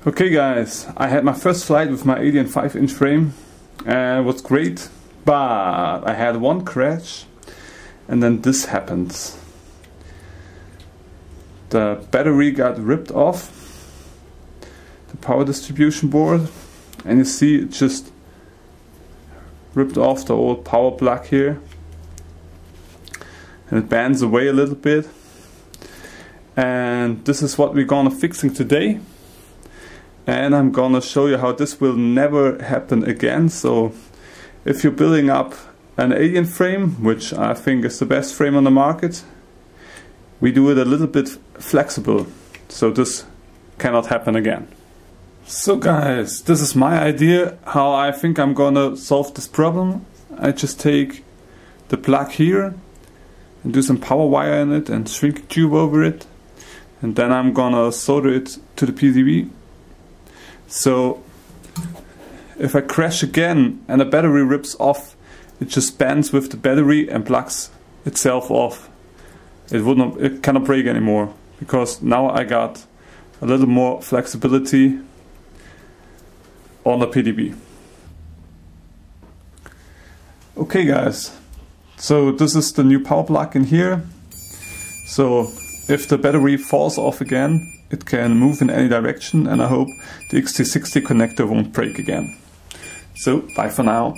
Okay guys, I had my first flight with my 85-inch frame and it was great, but I had one crash and then this happens. The battery got ripped off the power distribution board and you see it just ripped off the old power plug here and it bends away a little bit, and this is what we're gonna fixing today. And I'm gonna show you how this will never happen again. So if you're building up an alien frame, which I think is the best frame on the market, we do it a little bit flexible, so this cannot happen again. So guys, this is my idea how I think I'm gonna solve this problem. I just take the plug here and do some power wire in it and shrink a tube over it, and then I'm gonna solder it to the PCB. So if I crash again and the battery rips off, it just bends with the battery and plugs itself off. It cannot break anymore, because now I got a little more flexibility on the PCB. Okay guys, so this is the new power plug in here. So if the battery falls off again, it can move in any direction, and I hope the XT60 connector won't break again. So, bye for now.